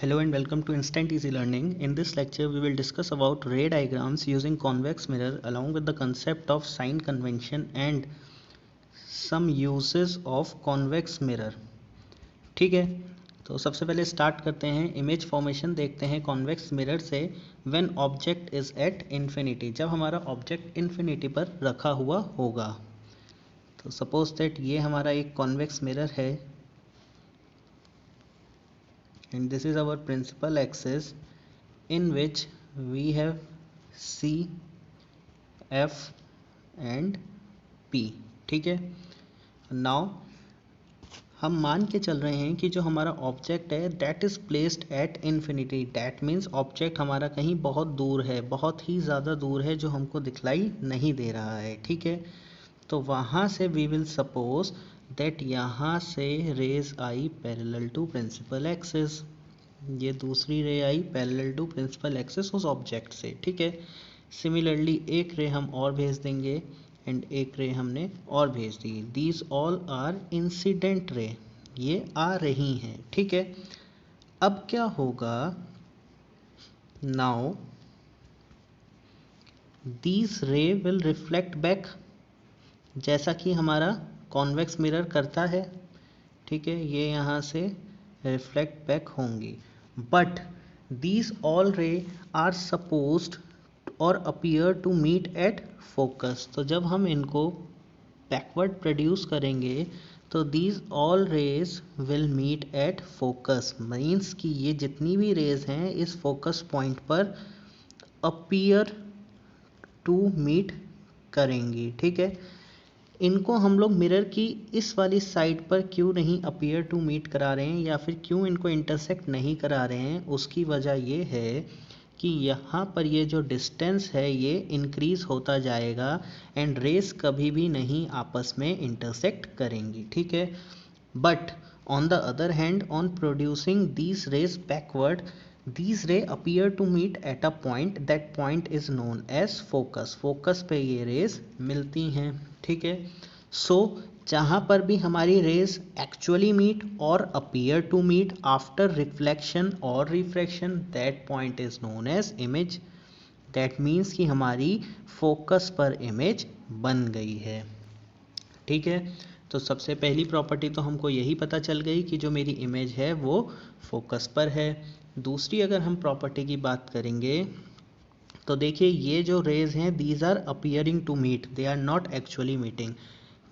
Hello and welcome to Instant Easy Learning. In this lecture, we will discuss about ray diagrams using convex mirror along with the concept of sign convention and some uses of convex mirror. ठीक है, तो सबसे पहले start करते हैं. Image formation देखते हैं convex mirror से. When object is at infinity, जब हमारा ऑब्जेक्ट इन्फिनिटी पर रखा हुआ होगा. तो सपोज दैट ये हमारा एक कॉन्वेक्स मिरर है and this is our principal axis in which we have C, F and P. ठीक है, नाउ हम मान के चल रहे हैं कि जो हमारा ऑब्जेक्ट है that is placed at infinity. That means object हमारा कहीं बहुत दूर है, बहुत ही ज़्यादा दूर है, जो हमको दिखलाई नहीं दे रहा है. ठीक है, तो वहाँ से वी विल सपोज दैट यहाँ से रेज आई पैरेलल टू प्रिंसिपल एक्सिस. ये दूसरी रे आई पैरेलल टू प्रिंसिपल एक्सिस उस ऑब्जेक्ट से. ठीक है, सिमिलरली एक रे हम और भेज देंगे एंड एक रे हमने और भेज दी. These all are incident ray, ये आ रही हैं. ठीक है, अब क्या होगा, नाउ दीज रे विल रिफ्लेक्ट बैक, जैसा कि हमारा कॉन्वेक्स मिरर करता है. ठीक है, ये यहाँ से रिफ्लेक्ट बैक होंगी. But these all ray are supposed or appear to meet at focus. तो जब हम इनको बैकवर्ड प्रोड्यूस करेंगे तो these all rays will meet at focus. Means कि ये जितनी भी रेज हैं इस फोकस पॉइंट पर appear to meet करेंगी. ठीक है, इनको हम लोग मिरर की इस वाली साइड पर क्यों नहीं अपीयर टू मीट करा रहे हैं या फिर क्यों इनको इंटरसेक्ट नहीं करा रहे हैं, उसकी वजह ये है कि यहाँ पर ये जो डिस्टेंस है ये इंक्रीज होता जाएगा एंड रेस कभी भी नहीं आपस में इंटरसेक्ट करेंगी. ठीक है, but on the other hand on producing these rays backward, these ray appear to meet at a point, that point is known as focus. Focus पे ये रेज मिलती हैं. ठीक है, सो जहाँ पर भी हमारी रेज एक्चुअली मीट और appear to meet after reflection और refraction, that point is known as image. That means कि हमारी फोकस पर इमेज बन गई है. ठीक है, तो सबसे पहली प्रॉपर्टी तो हमको यही पता चल गई कि जो मेरी इमेज है वो फोकस पर है. दूसरी अगर हम प्रॉपर्टी की बात करेंगे तो देखिए ये जो रेज हैं these are appearing to meet, they are not actually meeting.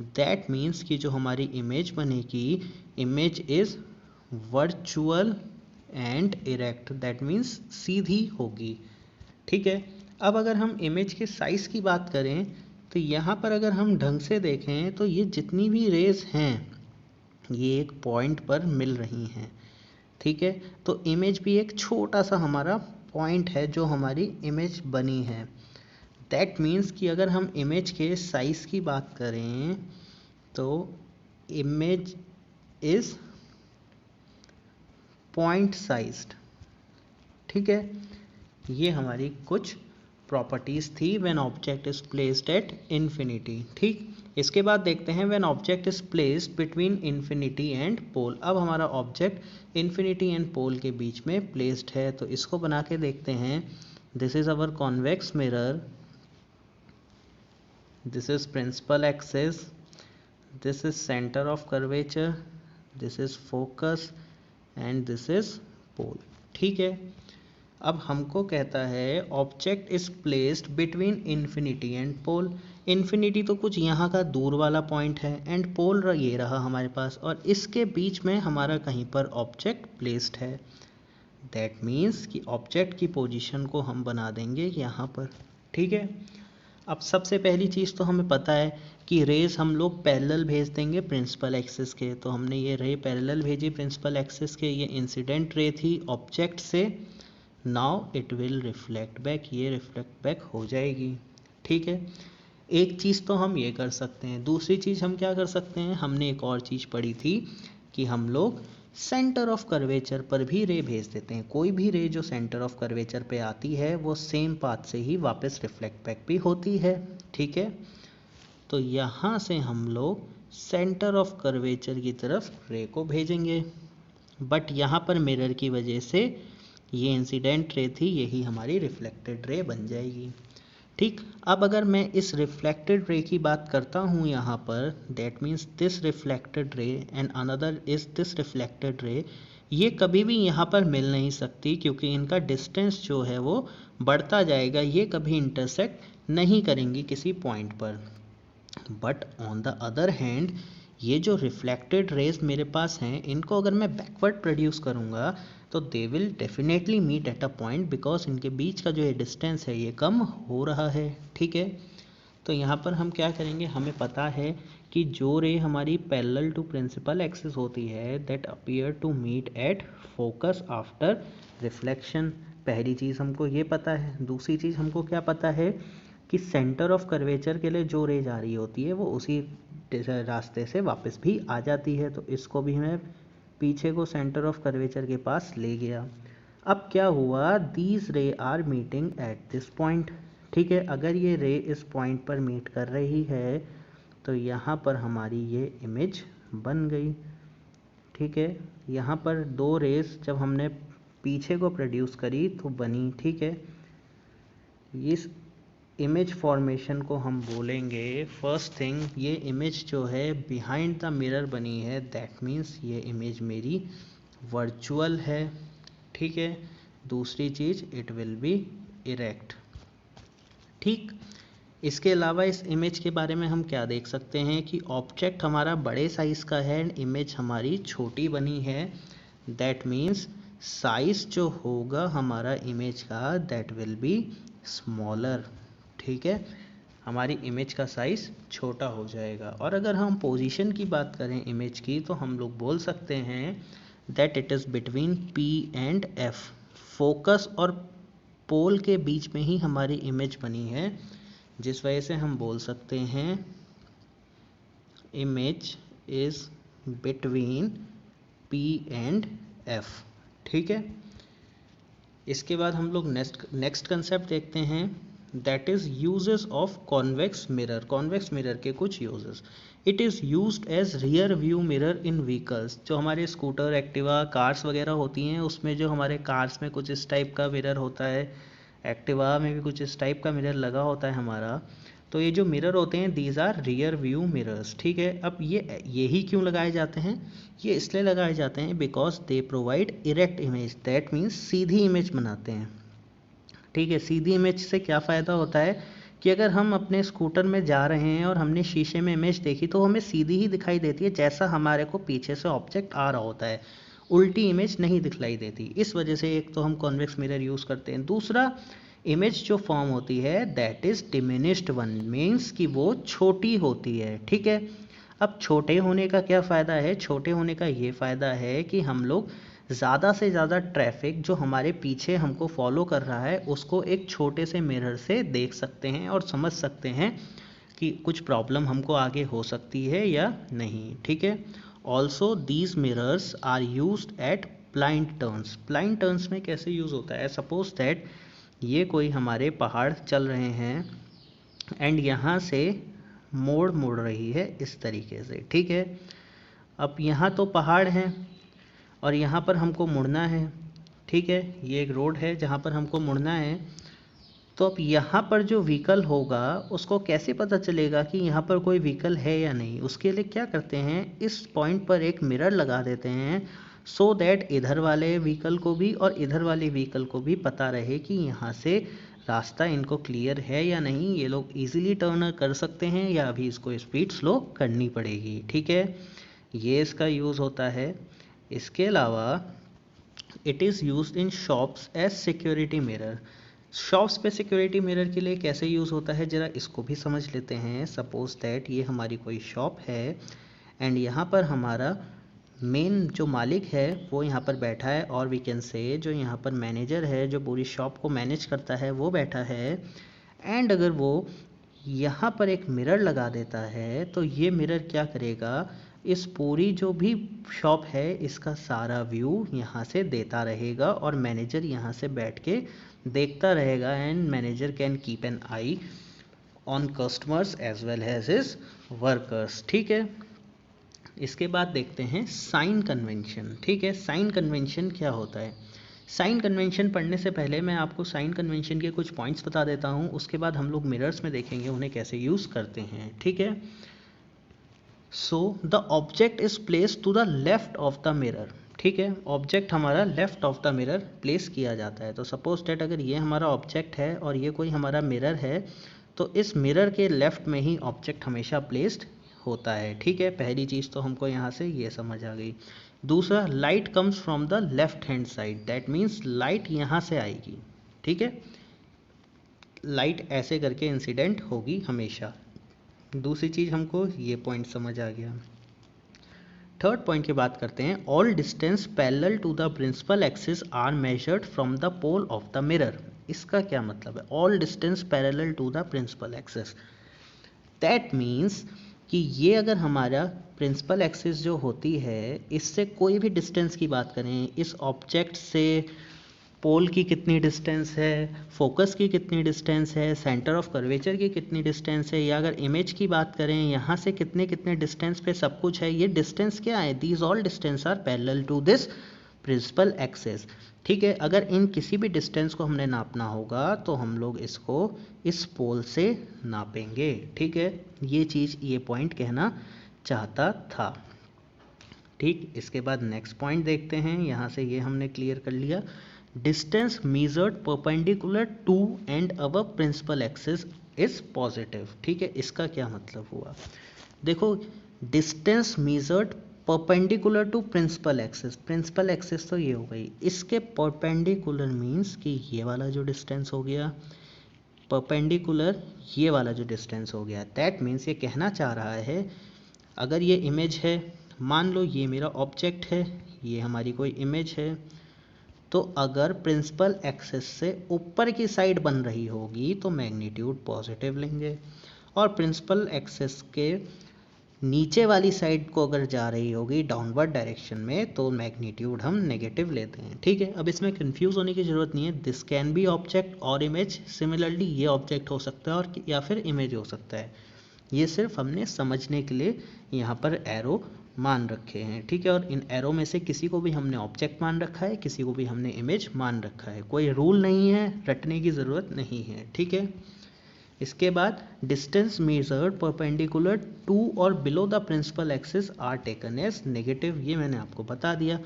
That means कि जो हमारी इमेज बनेगी, image is virtual and erect. That means सीधी होगी. ठीक है, अब अगर हम इमेज के साइज की बात करें तो यहाँ पर अगर हम ढंग से देखें तो ये जितनी भी रेज हैं ये एक पॉइंट पर मिल रही हैं. ठीक है, तो इमेज भी एक छोटा सा हमारा पॉइंट है जो हमारी इमेज बनी है. दैट मीन्स कि अगर हम इमेज के साइज की बात करें तो इमेज इज पॉइंट साइज्ड. ठीक है, ये हमारी कुछ प्रॉपर्टीज थी when object is placed at infinity. ठीक, इसके बाद देखते हैं when object is placed between infinity and pole. अब हमारा ऑब्जेक्ट इन्फिनिटी एंड पोल के बीच में प्लेस्ड है, तो इसको बना के देखते हैं. This is our convex mirror, this is principal axis, this is centre of curvature, this is focus and this is pole. ठीक है, अब हमको कहता है object is placed between infinity and pole. Infinity तो कुछ यहाँ का दूर वाला पॉइंट है एंड पोल ये रहा हमारे पास, और इसके बीच में हमारा कहीं पर ऑब्जेक्ट प्लेस्ड है. दैट मीन्स कि ऑब्जेक्ट की पोजीशन को हम बना देंगे यहाँ पर. ठीक है, अब सबसे पहली चीज़ तो हमें पता है कि रेज हम लोग पैरेलल भेज देंगे प्रिंसिपल एक्सिस के. तो हमने ये रे पैरेलल भेजी प्रिंसिपल एक्सिस के, ये इंसिडेंट रे थी ऑब्जेक्ट से. Now it will reflect back, ये रिफ्लेक्ट बैक हो जाएगी. ठीक है, एक चीज़ तो हम ये कर सकते हैं. दूसरी चीज़ हम क्या कर सकते हैं, हमने एक और चीज़ पढ़ी थी कि हम लोग सेंटर ऑफ कर्वेचर पर भी रे भेज देते हैं. कोई भी रे जो सेंटर ऑफ कर्वेचर पे आती है वो सेम पाथ से ही वापस रिफ्लेक्ट बैक भी होती है. ठीक है, तो यहाँ से हम लोग सेंटर ऑफ कर्वेचर की तरफ रे को भेजेंगे. बट यहाँ पर मिरर की वजह से ये इंसिडेंट रे थी, यही हमारी रिफ्लेक्टेड रे बन जाएगी। ठीक, अब अगर मैं इस रिफ्लेक्टेड रे की बात करता हूँ यहाँ पर, that means this reflected ray and another is this reflected ray, ये कभी भी यहाँ पर मिल नहीं सकती क्योंकि इनका डिस्टेंस जो है वो बढ़ता जाएगा, ये कभी इंटरसेक्ट नहीं करेंगी किसी पॉइंट पर। But on the other hand ये जो रिफ्लेक्टेड रेज मेरे पास हैं, इनको अगर मैं बैकवर्ड प्रोड्यूस करूँगा तो they will definitely meet at a point, because इनके बीच का जो ये डिस्टेंस है ये कम हो रहा है। ठीक है, तो यहाँ पर हम क्या करेंगे, हमें पता है कि जो रे हमारी पैरेलल टू प्रिंसिपल एक्सिस होती है that appear to meet at focus after reflection, पहली चीज़ हमको ये पता है। दूसरी चीज़ हमको क्या पता है कि सेंटर ऑफ कर्वेचर के लिए जो रे जा रही होती है वो उसी रास्ते से वापस भी आ जाती है, तो इसको भी मैं पीछे को सेंटर ऑफ कर्वेचर के पास ले गया। अब क्या हुआ, these ray are meeting at this point. ठीक है, अगर ये रे इस पॉइंट पर मीट कर रही है तो यहाँ पर हमारी ये इमेज बन गई। ठीक है, यहाँ पर दो रेस जब हमने पीछे को प्रोड्यूस करी तो बनी। ठीक है, इस इमेज फॉर्मेशन को हम बोलेंगे, फर्स्ट थिंग ये इमेज जो है बिहाइंड द मिरर बनी है, दैट मीन्स ये इमेज मेरी वर्चुअल है। ठीक है, दूसरी चीज़ इट विल बी इरेक्ट। ठीक, इसके अलावा इस इमेज के बारे में हम क्या देख सकते हैं कि ऑब्जेक्ट हमारा बड़े साइज़ का है एंड इमेज हमारी छोटी बनी है, दैट मीन्स साइज़ जो होगा हमारा इमेज का दैट विल बी स्मॉलर। ठीक है, हमारी इमेज का साइज़ छोटा हो जाएगा। और अगर हम पोजीशन की बात करें इमेज की तो हम लोग बोल सकते हैं that it is between P and F, focus और पोल के बीच में ही हमारी इमेज बनी है, जिस वजह से हम बोल सकते हैं image is between P and F। ठीक है, इसके बाद हम लोग नेक्स्ट कंसेप्ट देखते हैं, that is uses of convex mirror. Convex mirror के कुछ uses, it is used as rear view mirror in vehicles. जो हमारे स्कूटर, एक्टिवा, कार्स वगैरह होती हैं उसमें जो हमारे कार्स में कुछ इस टाइप का मिरर होता है, एक्टिवा में भी कुछ इस टाइप का मिरर लगा होता है हमारा, तो ये जो मिरर होते हैं these are rear view mirrors. ठीक है, अब यही क्यों लगाए जाते हैं, ये इसलिए लगाए जाते हैं because they provide erect image, that means Sidhi image बनाते हैं। ठीक है, सीधी इमेज से क्या फ़ायदा होता है कि अगर हम अपने स्कूटर में जा रहे हैं और हमने शीशे में इमेज देखी तो हमें सीधी ही दिखाई देती है, जैसा हमारे को पीछे से ऑब्जेक्ट आ रहा होता है, उल्टी इमेज नहीं दिखलाई देती। इस वजह से एक तो हम कॉन्वेक्स मिरर यूज़ करते हैं। दूसरा, इमेज जो फॉर्म होती है that is diminished one, means कि वो छोटी होती है। ठीक है, अब छोटे होने का क्या फ़ायदा है, छोटे होने का ये फ़ायदा है कि हम लोग ज़्यादा से ज़्यादा ट्रैफिक जो हमारे पीछे हमको फॉलो कर रहा है उसको एक छोटे से मिरर से देख सकते हैं और समझ सकते हैं कि कुछ प्रॉब्लम हमको आगे हो सकती है या नहीं। ठीक है, also these mirrors are used at blind turns. Blind turns में कैसे यूज़ होता है, सपोज दैट ये कोई हमारे पहाड़ चल रहे हैं एंड यहाँ से मोड़ मुड़ रही है इस तरीके से। ठीक है, अब यहाँ तो पहाड़ हैं और यहाँ पर हमको मुड़ना है। ठीक है, ये एक रोड है जहाँ पर हमको मुड़ना है, तो अब यहाँ पर जो व्हीकल होगा उसको कैसे पता चलेगा कि यहाँ पर कोई व्हीकल है या नहीं। उसके लिए क्या करते हैं, इस पॉइंट पर एक मिरर लगा देते हैं सो दैट इधर वाले व्हीकल को भी और इधर वाले व्हीकल को भी पता रहे कि यहाँ से रास्ता इनको क्लियर है या नहीं, ये लोग इजीली टर्न कर सकते हैं या अभी इसको स्पीड स्लो करनी पड़ेगी। ठीक है, ये इसका यूज़ होता है। इसके अलावा it is used in shops as security mirror. Shops पे सिक्योरिटी मिरर के लिए कैसे यूज़ होता है ज़रा इसको भी समझ लेते हैं। सपोज दैट ये हमारी कोई शॉप है एंड यहाँ पर हमारा मेन जो मालिक है वो यहाँ पर बैठा है, और वी कैन से जो यहाँ पर मैनेजर है जो पूरी शॉप को मैनेज करता है वो बैठा है, एंड अगर वो यहाँ पर एक मिरर लगा देता है तो ये मिरर क्या करेगा, इस पूरी जो भी शॉप है इसका सारा व्यू यहाँ से देता रहेगा और मैनेजर यहाँ से बैठ के देखता रहेगा, and manager can keep an eye on customers as well as his workers. ठीक है, इसके बाद देखते हैं साइन कन्वेंशन। ठीक है, साइन कन्वेंशन क्या होता है? साइन कन्वेंशन पढ़ने से पहले मैं आपको साइन कन्वेंशन के कुछ पॉइंट्स बता देता हूँ, उसके बाद हम लोग मिरर्स में देखेंगे उन्हें कैसे यूज़ करते हैं। ठीक है, so the object is place to the left of the mirror. ठीक है, ऑब्जेक्ट हमारा left of the mirror place किया जाता है। तो सपोज डेट अगर ये हमारा ऑब्जेक्ट है और ये कोई हमारा मिरर है, तो इस मिरर के लेफ्ट में ही ऑब्जेक्ट हमेशा प्लेस्ड होता है। ठीक है, पहली चीज़ तो हमको यहाँ से ये समझ आ गई। दूसरा, light comes from the left hand side, that means light यहाँ से आएगी। ठीक है, लाइट ऐसे करके इंसिडेंट होगी हमेशा। दूसरी चीज़ हमको ये पॉइंट समझ आ गया। थर्ड पॉइंट की बात करते हैं, all distance parallel to the principal axis are measured from the pole of the mirror. इसका क्या मतलब है? All distance parallel to the principal axis, that means कि ये अगर हमारा प्रिंसिपल एक्सिस जो होती है, इससे कोई भी डिस्टेंस की बात करें, इस ऑब्जेक्ट से पोल की कितनी डिस्टेंस है, फोकस की कितनी डिस्टेंस है, सेंटर ऑफ कर्वेचर की कितनी डिस्टेंस है, या अगर इमेज की बात करें यहाँ से कितने कितने डिस्टेंस पे सब कुछ है, ये डिस्टेंस क्या है? These all distance are parallel to this principal axis. ठीक है, अगर इन किसी भी डिस्टेंस को हमने नापना होगा तो हम लोग इसको इस पोल से नापेंगे। ठीक है, ये चीज़, ये पॉइंट कहना चाहता था। ठीक, इसके बाद नेक्स्ट पॉइंट देखते हैं। यहाँ से ये हमने क्लियर कर लिया, distance measured perpendicular to and above principal axis is positive. ठीक है, इसका क्या मतलब हुआ? देखो, distance measured perpendicular to principal axis, principal axis तो ये हो गई, इसके परपेंडिकुलर मीन्स कि ये वाला जो डिस्टेंस हो गया, परपेंडिकुलर ये वाला जो डिस्टेंस हो गया, दैट मीन्स ये कहना चाह रहा है, अगर ये इमेज है, मान लो ये मेरा ऑब्जेक्ट है, ये हमारी कोई इमेज है, तो अगर प्रिंसिपल एक्सिस से ऊपर की साइड बन रही होगी तो मैग्नीट्यूड पॉजिटिव लेंगे, और प्रिंसिपल एक्सिस के नीचे वाली साइड को अगर जा रही होगी डाउनवर्ड डायरेक्शन में तो मैग्नीट्यूड हम नेगेटिव लेते हैं। ठीक है, अब इसमें कंफ्यूज होने की ज़रूरत नहीं है, दिस कैन बी ऑब्जेक्ट और इमेज। सिमिलरली ये ऑब्जेक्ट हो सकता है और या फिर इमेज हो सकता है। ये सिर्फ हमने समझने के लिए यहाँ पर एरो मान रखे हैं। ठीक है, और इन एरो में से किसी को भी हमने ऑब्जेक्ट मान रखा है, किसी को भी हमने इमेज मान रखा है। कोई रूल नहीं है, रटने की ज़रूरत नहीं है। ठीक है, इसके बाद डिस्टेंस मेजर्ड परपेंडिकुलर टू और below the principal axis are taken as negative, ये मैंने आपको बता दिया।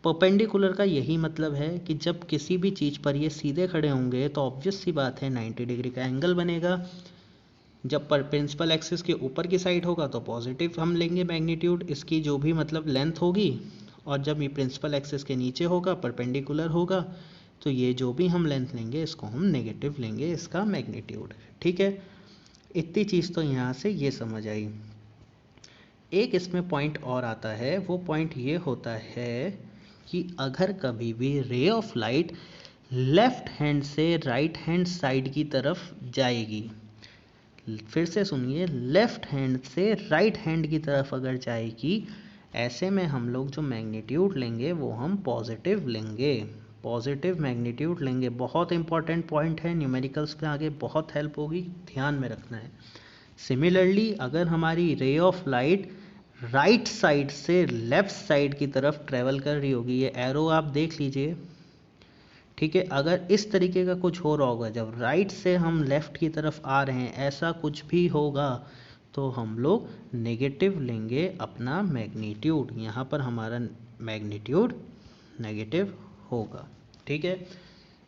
परपेंडिकुलर का यही मतलब है कि जब किसी भी चीज़ पर ये सीधे खड़े होंगे तो ऑब्वियस सी बात है 90 डिग्री का एंगल बनेगा। जब पर प्रिंसिपल एक्सिस के ऊपर की साइड होगा तो पॉजिटिव हम लेंगे मैग्नीट्यूड, इसकी जो भी मतलब लेंथ होगी, और जब ये प्रिंसिपल एक्सिस के नीचे होगा, परपेंडिकुलर होगा, तो ये जो भी हम लेंथ लेंगे इसको हम नेगेटिव लेंगे, इसका मैग्नीट्यूड। ठीक है, इतनी चीज़ तो यहाँ से ये समझ आई। एक इसमें पॉइंट और आता है, वो पॉइंट ये होता है कि अगर कभी भी ray of light left hand से राइट हैंड साइड की तरफ जाएगी, फिर से सुनिए, लेफ्ट हैंड से राइट हैंड की तरफ अगर जाएगी, ऐसे में हम लोग जो मैग्नीट्यूड लेंगे वो हम पॉजिटिव लेंगे, पॉजिटिव मैग्नीट्यूड लेंगे। बहुत इंपॉर्टेंट पॉइंट है, न्यूमेरिकल्स पे आगे बहुत हेल्प होगी, ध्यान में रखना है। सिमिलरली अगर हमारी ray of light right side से लेफ्ट साइड की तरफ ट्रेवल कर रही होगी, ये एरो आप देख लीजिए। ठीक है, अगर इस तरीके का कुछ हो रहा होगा, जब राइट से हम लेफ्ट की तरफ आ रहे हैं, ऐसा कुछ भी होगा तो हम लोग नेगेटिव लेंगे अपना मैग्नीट्यूड, यहाँ पर हमारा मैग्नीट्यूड नेगेटिव होगा। ठीक है,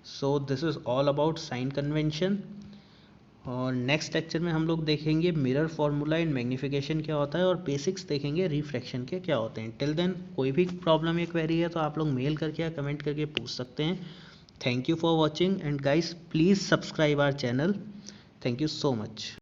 so this is all about sign convention. और नेक्स्ट लेक्चर में हम लोग देखेंगे मिरर फार्मूला एंड मैग्नीफिकेशन क्या होता है, और बेसिक्स देखेंगे रिफ्रैक्शन के क्या होते हैं। टिल देन कोई भी प्रॉब्लम या क्वेरी है तो आप लोग मेल करके या कमेंट करके पूछ सकते हैं। Thank you for watching, and guys, please subscribe our channel. Thank you so much.